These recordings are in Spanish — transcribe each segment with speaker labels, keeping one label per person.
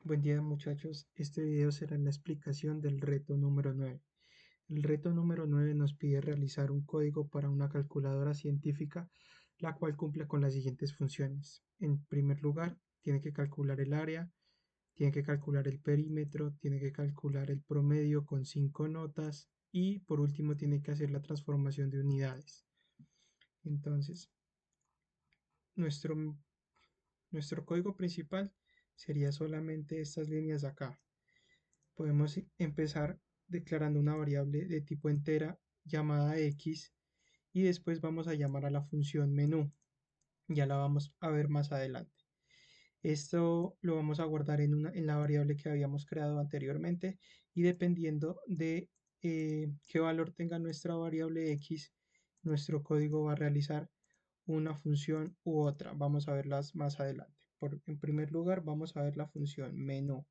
Speaker 1: Buen día muchachos, este video será la explicación del reto número 9. El reto número 9 nos pide realizar un código para una calculadora científica, la cual cumple con las siguientes funciones. En primer lugar, tiene que calcular el área, tiene que calcular el perímetro, tiene que calcular el promedio con 5 notas y por último tiene que hacer la transformación de unidades. Entonces, nuestro, nuestro código principal sería solamente estas líneas de acá. Podemos empezar declarando una variable de tipo entera llamada x y después vamos a llamar a la función menú. Ya la vamos a ver más adelante. Esto lo vamos a guardar en la variable que habíamos creado anteriormente y dependiendo de qué valor tenga nuestra variable x, nuestro código va a realizar una función u otra. Vamos a verlas más adelante. En primer lugar, vamos a ver la función menú.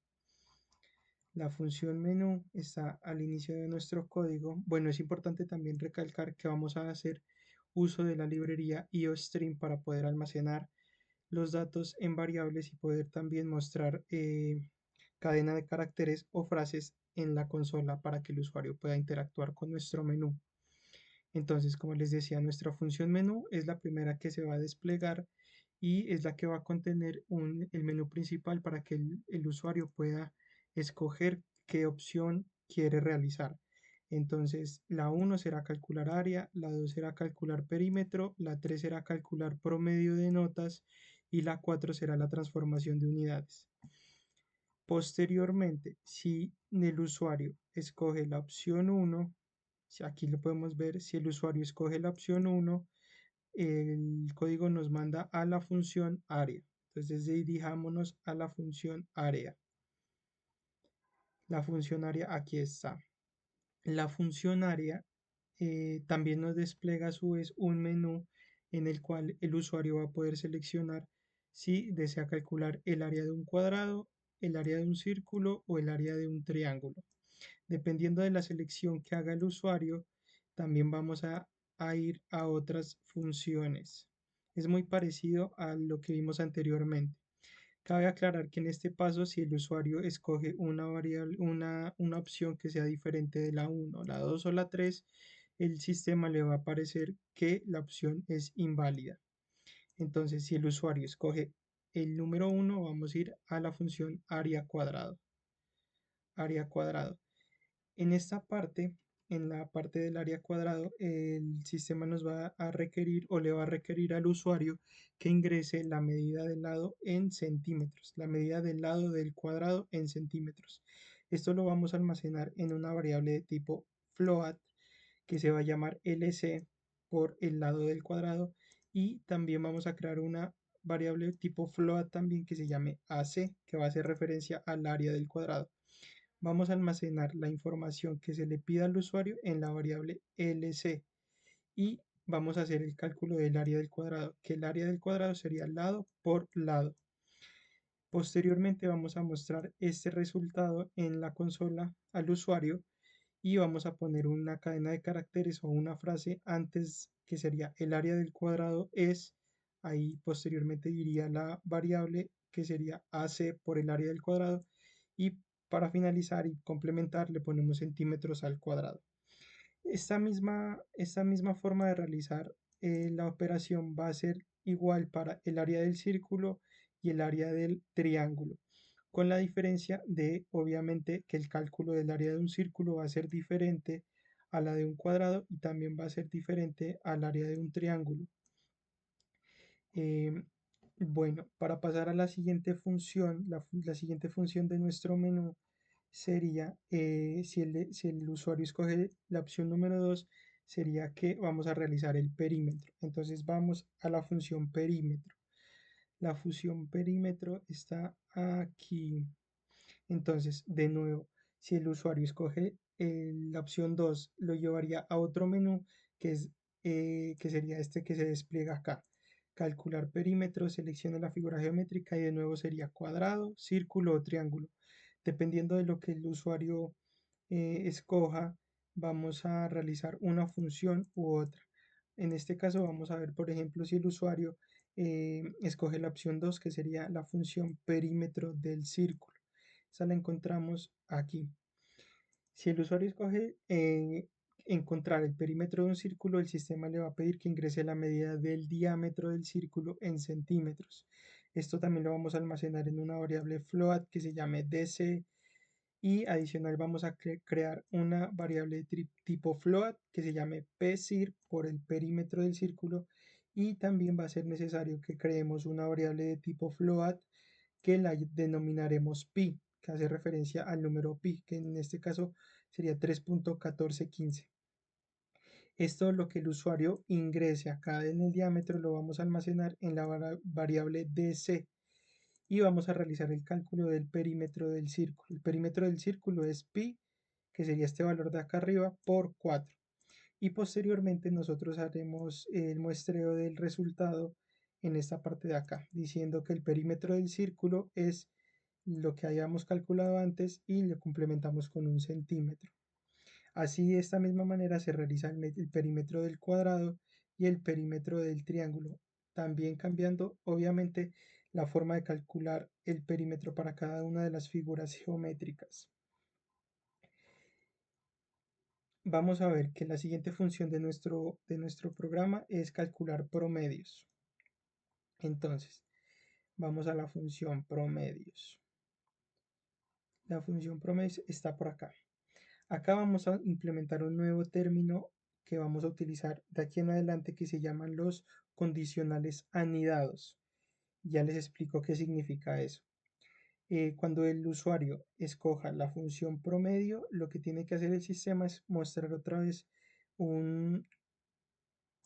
Speaker 1: La función menú está al inicio de nuestro código. Bueno, es importante también recalcar que vamos a hacer uso de la librería IOStream para poder almacenar los datos en variables y poder también mostrar cadena de caracteres o frases en la consola para que el usuario pueda interactuar con nuestro menú. Entonces, como les decía, nuestra función menú es la primera que se va a desplegar y es la que va a contener el menú principal para que el usuario pueda escoger qué opción quiere realizar. Entonces, la 1 será calcular área, la 2 será calcular perímetro, la 3 será calcular promedio de notas y la 4 será la transformación de unidades. Posteriormente, si el usuario escoge la opción 1, aquí lo podemos ver, si el usuario escoge la opción 1, el código nos manda a la función área. Entonces dirijámonos a la función área. La función área aquí está. La función área también nos despliega a su vez un menú en el cual el usuario va a poder seleccionar si desea calcular el área de un cuadrado, el área de un círculo o el área de un triángulo. Dependiendo de la selección que haga el usuario, también vamos a ir a otras funciones. Es muy parecido a lo que vimos anteriormente. Cabe aclarar que en este paso, si el usuario escoge una variable, una opción que sea diferente de la 1, la 2 o la 3, el sistema le va a aparecer que la opción es inválida. Entonces, si el usuario escoge el número 1, vamos a ir a la función área cuadrado. Área cuadrado. En esta parte, en la parte del área cuadrado, el sistema nos va a requerir o le va a requerir al usuario que ingrese la medida del lado en centímetros, la medida del lado del cuadrado en centímetros. Esto lo vamos a almacenar en una variable de tipo float que se va a llamar LC por el lado del cuadrado y también vamos a crear una variable tipo float también que se llame AC que va a hacer referencia al área del cuadrado. Vamos a almacenar la información que se le pida al usuario en la variable LC y vamos a hacer el cálculo del área del cuadrado, que el área del cuadrado sería lado por lado. Posteriormente vamos a mostrar este resultado en la consola al usuario y vamos a poner una cadena de caracteres o una frase antes que sería el área del cuadrado es, ahí posteriormente diría la variable que sería AC por el área del cuadrado y para finalizar y complementar le ponemos centímetros al cuadrado. Esta misma forma de realizar la operación va a ser igual para el área del círculo y el área del triángulo, con la diferencia de obviamente que el cálculo del área de un círculo va a ser diferente a la de un cuadrado y también va a ser diferente al área de un triángulo. Eh, bueno, para pasar a la siguiente función, la siguiente función de nuestro menú sería, si el usuario escoge la opción número 2, sería que vamos a realizar el perímetro. Entonces vamos a la función perímetro. La función perímetro está aquí. Entonces, de nuevo, si el usuario escoge la opción 2, lo llevaría a otro menú que sería este que se despliega acá. Calcular perímetro, selecciona la figura geométrica y de nuevo sería cuadrado, círculo o triángulo. Dependiendo de lo que el usuario escoja, vamos a realizar una función u otra. En este caso vamos a ver, por ejemplo, si el usuario escoge la opción 2, que sería la función perímetro del círculo. esa la encontramos aquí. Si el usuario escoge encontrar el perímetro de un círculo, el sistema le va a pedir que ingrese la medida del diámetro del círculo en centímetros. Esto también lo vamos a almacenar en una variable float que se llame dc, y adicional vamos a crear una variable de tipo float que se llame pcir por el perímetro del círculo, y también va a ser necesario que creemos una variable de tipo float que la denominaremos pi, que hace referencia al número pi, que en este caso sería 3.1415. Esto, lo que el usuario ingrese acá en el diámetro, lo vamos a almacenar en la variable dc, y vamos a realizar el cálculo del perímetro del círculo. El perímetro del círculo es pi, que sería este valor de acá arriba, por 4. Y posteriormente nosotros haremos el muestreo del resultado en esta parte de acá, diciendo que el perímetro del círculo es lo que hayamos calculado antes y lo complementamos con un centímetro. Así, de esta misma manera se realiza el perímetro del cuadrado y el perímetro del triángulo, también cambiando obviamente la forma de calcular el perímetro para cada una de las figuras geométricas. Vamos a ver que la siguiente función de nuestro programa es calcular promedios. Entonces, vamos a la función promedios. La función promedios está por acá. Acá vamos a implementar un nuevo término que vamos a utilizar de aquí en adelante, que se llaman los condicionales anidados. Ya les explico qué significa eso. Cuando el usuario escoja la función promedio, lo que tiene que hacer el sistema es mostrar otra vez un,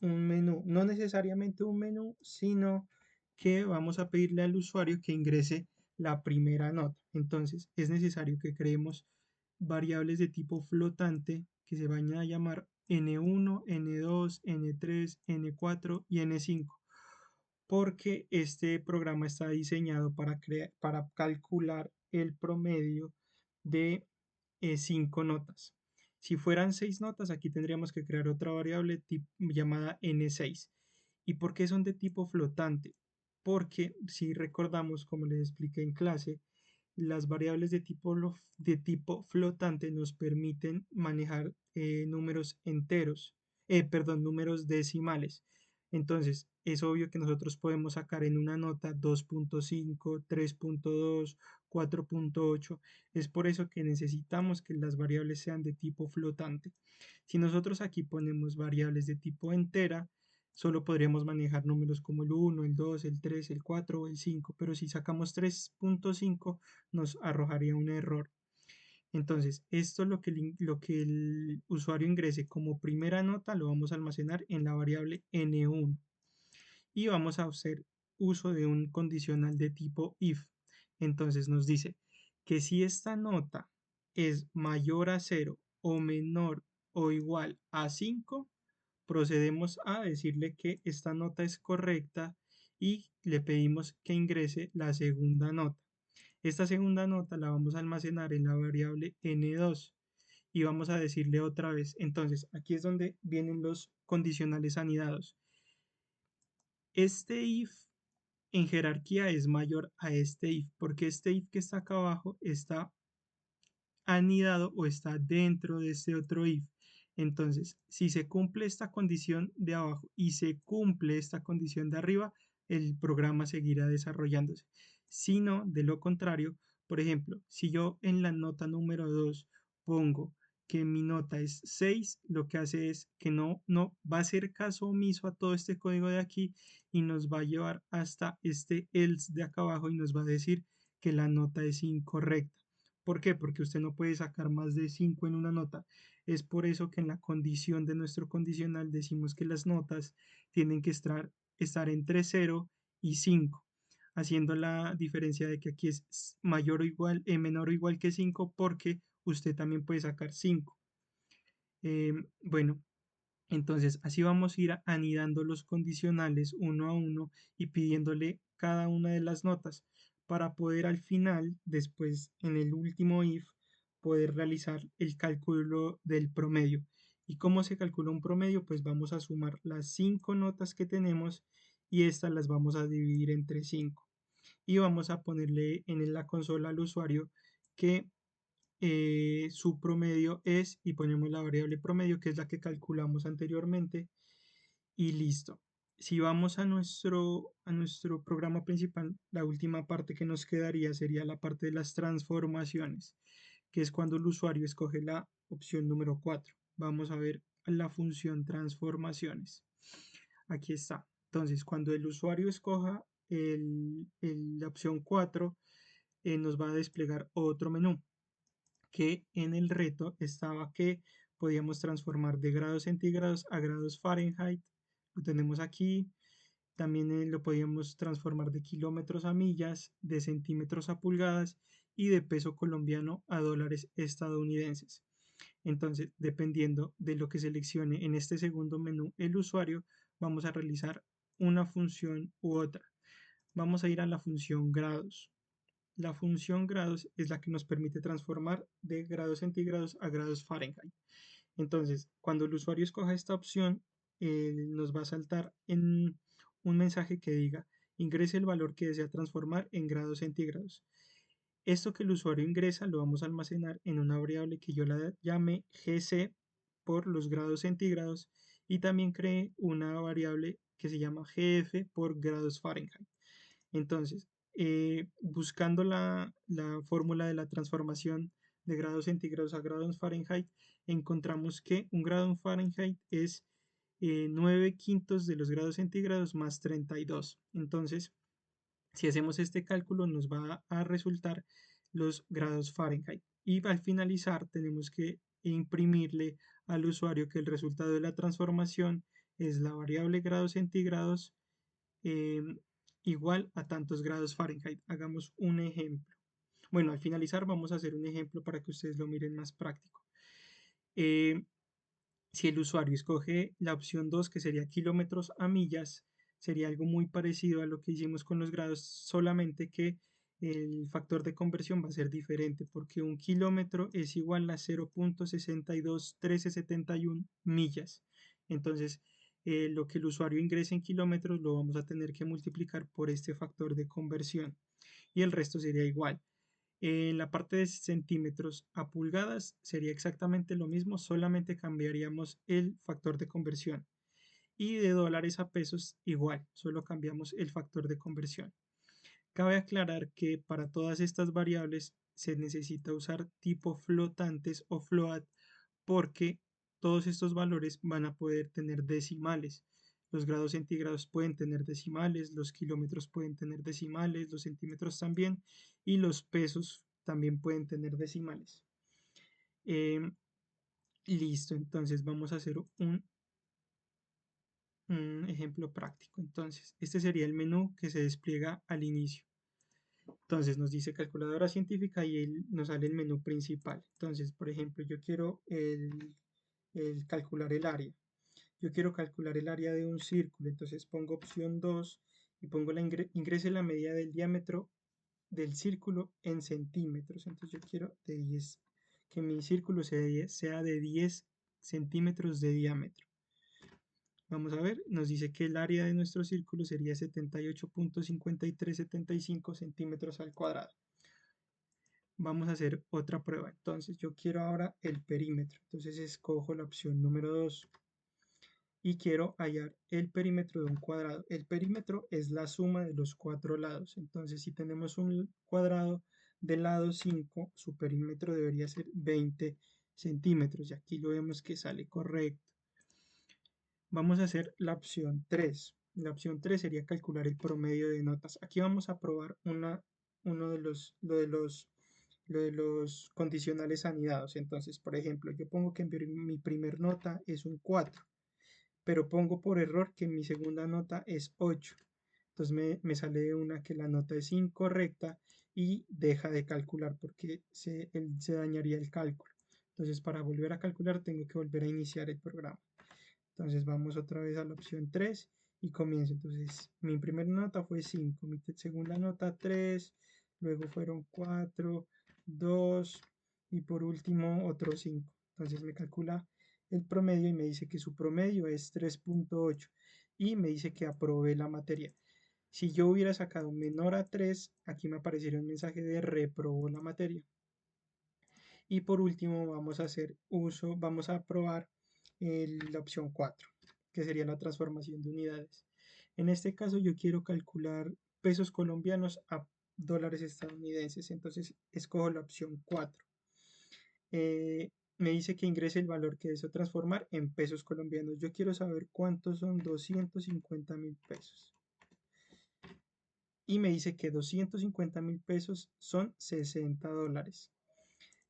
Speaker 1: un menú, no necesariamente un menú, sino que vamos a pedirle al usuario que ingrese la primera nota. Entonces es necesario que creemos variables de tipo flotante que se van a llamar n1, n2, n3, n4 y n5, porque este programa está diseñado para calcular el promedio de 5 notas. Si fueran 6 notas, aquí tendríamos que crear otra variable llamada n6. ¿Y por qué son de tipo flotante? Porque si recordamos, como les expliqué en clase, las variables de tipo flotante nos permiten manejar números enteros, perdón, números decimales. Entonces, es obvio que nosotros podemos sacar en una nota 2.5, 3.2, 4.8. Es por eso que necesitamos que las variables sean de tipo flotante. Si nosotros aquí ponemos variables de tipo entera, solo podríamos manejar números como el 1, el 2, el 3, el 4 o el 5, pero si sacamos 3.5 nos arrojaría un error. Entonces, esto lo que el usuario ingrese como primera nota lo vamos a almacenar en la variable n1, y vamos a hacer uso de un condicional de tipo if. Entonces nos dice que si esta nota es mayor a 0 o menor o igual a 5, procedemos a decirle que esta nota es correcta y le pedimos que ingrese la segunda nota. Esta segunda nota la vamos a almacenar en la variable n2 y vamos a decirle otra vez. Entonces, aquí es donde vienen los condicionales anidados. Este if en jerarquía es mayor a este if, porque este if que está acá abajo está anidado o está dentro de este otro if. Entonces, si se cumple esta condición de abajo y se cumple esta condición de arriba, el programa seguirá desarrollándose. Si no, de lo contrario, por ejemplo, si yo en la nota número 2 pongo que mi nota es 6, lo que hace es que no va a hacer caso omiso a todo este código de aquí y nos va a llevar hasta este else de acá abajo y nos va a decir que la nota es incorrecta. ¿Por qué? Porque usted no puede sacar más de 5 en una nota. Es por eso que en la condición de nuestro condicional decimos que las notas tienen que estar entre 0 y 5, haciendo la diferencia de que aquí es mayor o igual, menor o igual que 5, porque usted también puede sacar 5. Bueno, entonces así vamos a ir anidando los condicionales uno a uno y pidiéndole cada una de las notas para poder al final, después en el último if, poder realizar el cálculo del promedio. ¿Y cómo se calcula un promedio? Pues vamos a sumar las 5 notas que tenemos y estas las vamos a dividir entre 5. Y vamos a ponerle en la consola al usuario que su promedio es, y ponemos la variable promedio, que es la que calculamos anteriormente, y listo. Si vamos a nuestro programa principal, la última parte que nos quedaría sería la parte de las transformaciones, que es cuando el usuario escoge la opción número 4. Vamos a ver la función transformaciones. Aquí está. Entonces, cuando el usuario escoja la opción 4, nos va a desplegar otro menú, que en el reto estaba que podíamos transformar de grados centígrados a grados Fahrenheit. Lo tenemos aquí. También lo podíamos transformar de kilómetros a millas, de centímetros a pulgadas y de peso colombiano a dólares estadounidenses. Entonces, dependiendo de lo que seleccione en este segundo menú el usuario, vamos a realizar una función u otra. Vamos a ir a la función grados. La función grados es la que nos permite transformar de grados centígrados a grados Fahrenheit. Entonces, cuando el usuario escoja esta opción, nos va a saltar en un mensaje que diga, ingrese el valor que desea transformar en grados centígrados. Esto que el usuario ingresa lo vamos a almacenar en una variable que yo la llame GC por los grados centígrados y también creé una variable que se llama GF por grados Fahrenheit. Entonces, buscando la fórmula de la transformación de grados centígrados a grados Fahrenheit, encontramos que un grado Fahrenheit es 9 quintos de los grados centígrados más 32. Entonces, si hacemos este cálculo, nos va a resultar los grados Fahrenheit. Y al finalizar, tenemos que imprimirle al usuario que el resultado de la transformación es la variable grados centígrados eh, igual a tantos grados Fahrenheit. Hagamos un ejemplo. Bueno, al finalizar vamos a hacer un ejemplo para que ustedes lo miren más práctico. Eh, si el usuario escoge la opción 2, que sería kilómetros a millas, sería algo muy parecido a lo que hicimos con los grados, solamente que el factor de conversión va a ser diferente, porque un kilómetro es igual a 0.621371 millas. Entonces, lo que el usuario ingrese en kilómetros lo vamos a tener que multiplicar por este factor de conversión y el resto sería igual. En la parte de centímetros a pulgadas sería exactamente lo mismo, solamente cambiaríamos el factor de conversión. Y de dólares a pesos igual, solo cambiamos el factor de conversión. Cabe aclarar que para todas estas variables se necesita usar tipo flotantes o float porque todos estos valores van a poder tener decimales. Los grados centígrados pueden tener decimales, los kilómetros pueden tener decimales, los centímetros también, y los pesos también pueden tener decimales. Listo, entonces vamos a hacer un ejemplo práctico. Entonces, este sería el menú que se despliega al inicio. Entonces nos dice calculadora científica y nos sale el menú principal. Entonces, por ejemplo, yo quiero calcular el área. Yo quiero calcular el área de un círculo, entonces pongo opción 2 y pongo ingrese la medida del diámetro del círculo en centímetros. Entonces yo quiero de 10, que mi círculo sea de 10 centímetros de diámetro. Vamos a ver, nos dice que el área de nuestro círculo sería 78.5375 centímetros al cuadrado. Vamos a hacer otra prueba. Entonces yo quiero ahora el perímetro. Entonces escojo la opción número 2 y quiero hallar el perímetro de un cuadrado. El perímetro es la suma de los cuatro lados. Entonces, si tenemos un cuadrado del lado 5, su perímetro debería ser 20 centímetros. Y aquí lo vemos que sale correcto. Vamos a hacer la opción 3. La opción 3 sería calcular el promedio de notas. Aquí vamos a probar uno de los condicionales anidados. Entonces, por ejemplo, yo pongo que mi primer nota es un 4, pero pongo por error que mi segunda nota es 8. Entonces me sale de una que la nota es incorrecta y deja de calcular porque se dañaría el cálculo. Entonces para volver a calcular tengo que volver a iniciar el programa. Entonces vamos otra vez a la opción 3 y comienzo. Entonces mi primera nota fue 5, mi segunda nota 3, luego fueron 4, 2 y por último otro 5. Entonces me calcula el promedio y me dice que su promedio es 3.8 y me dice que aprobé la materia. Si yo hubiera sacado menor a 3, aquí me aparecería un mensaje de reprobó la materia. Y por último vamos a probar la opción 4, que sería la transformación de unidades. En este caso yo quiero calcular pesos colombianos a dólares estadounidenses, entonces escojo la opción 4. Me dice que ingrese el valor que deseo transformar en pesos colombianos. Yo quiero saber cuántos son 250.000 pesos. Y me dice que 250.000 pesos son 60 dólares.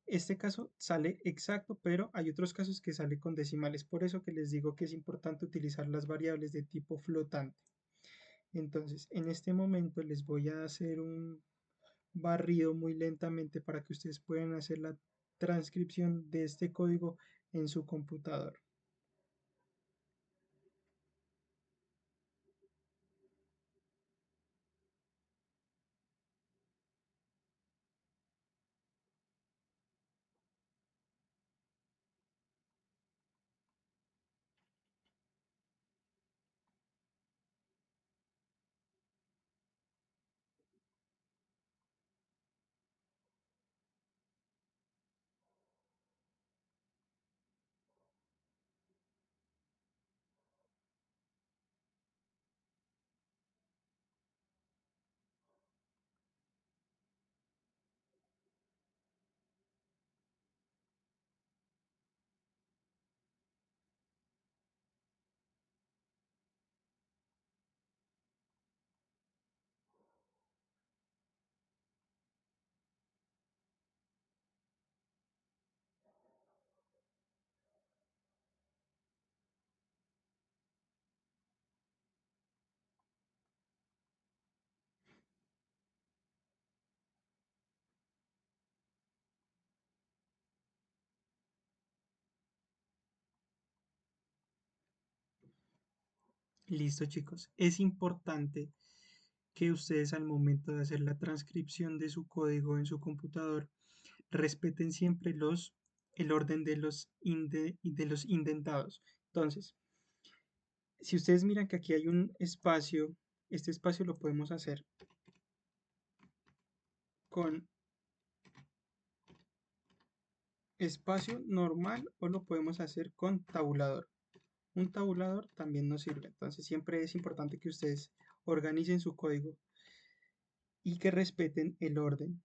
Speaker 1: Este caso sale exacto, pero hay otros casos que sale con decimales. Por eso que les digo que es importante utilizar las variables de tipo flotante. Entonces, en este momento les voy a hacer un barrido muy lentamente para que ustedes puedan hacer la transcripción de este código en su computador. Listo, chicos. Es importante que ustedes al momento de hacer la transcripción de su código en su computador respeten siempre el orden de de los indentados. Entonces, si ustedes miran que aquí hay un espacio, este espacio lo podemos hacer con espacio normal o lo podemos hacer con tabulador. Un tabulador también nos sirve. Entonces, siempre es importante que ustedes organicen su código y que respeten el orden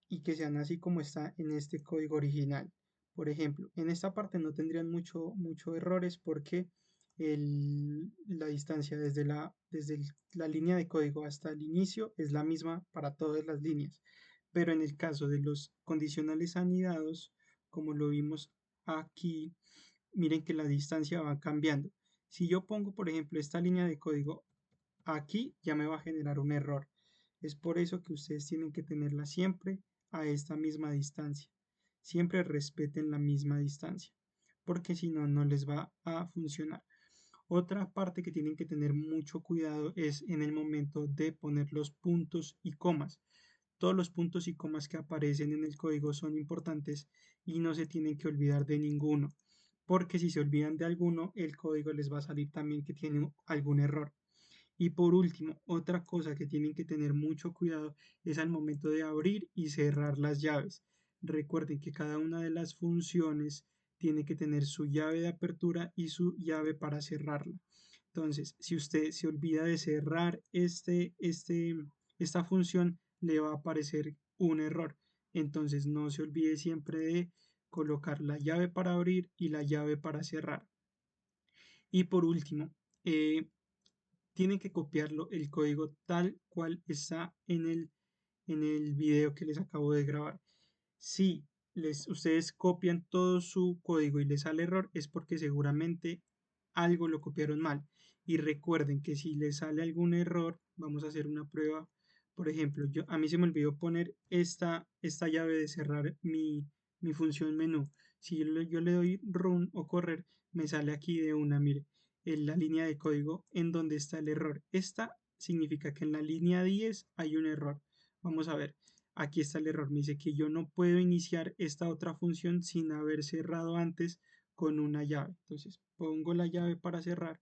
Speaker 1: y que sean así como está en este código original. Por ejemplo, en esta parte no tendrían mucho errores porque la distancia desde la línea de código hasta el inicio es la misma para todas las líneas. Pero en el caso de los condicionales anidados, como lo vimos aquí, miren que la distancia va cambiando. Si yo pongo, por ejemplo, esta línea de código aquí, ya me va a generar un error. Es por eso que ustedes tienen que tenerla siempre a esta misma distancia. Siempre respeten la misma distancia, porque si no, no les va a funcionar. Otra parte que tienen que tener mucho cuidado es en el momento de poner los puntos y comas. Todos los puntos y comas que aparecen en el código son importantes y no se tienen que olvidar de ninguno, porque si se olvidan de alguno, el código les va a salir también que tiene algún error. Y por último, otra cosa que tienen que tener mucho cuidado es al momento de abrir y cerrar las llaves. Recuerden que cada una de las funciones tiene que tener su llave de apertura y su llave para cerrarla. Entonces, si usted se olvida de cerrar esta función, le va a aparecer un error. Entonces, no se olvide siempre de colocar la llave para abrir y la llave para cerrar. Y por último, eh, tienen que copiarlo el código tal cual está en el video que les acabo de grabar. Si ustedes copian todo su código y les sale error, es porque seguramente algo lo copiaron mal. Y recuerden que si les sale algún error, vamos a hacer una prueba. Por ejemplo, a mí se me olvidó poner esta llave de cerrar mi función menú. Si yo le doy run o correr, me sale aquí de una, mire, en la línea de código en donde está el error. Esta significa que en la línea 10 hay un error. Vamos a ver. Aquí está el error. Me dice que yo no puedo iniciar esta otra función sin haber cerrado antes con una llave. Entonces pongo la llave para cerrar,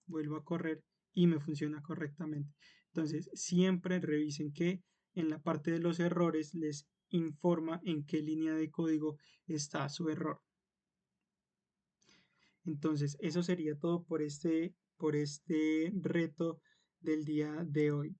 Speaker 1: vuelvo a correr y me funciona correctamente. Entonces siempre revisen que en la parte de los errores les informa en qué línea de código está su error. Entonces, eso sería todo por este reto del día de hoy.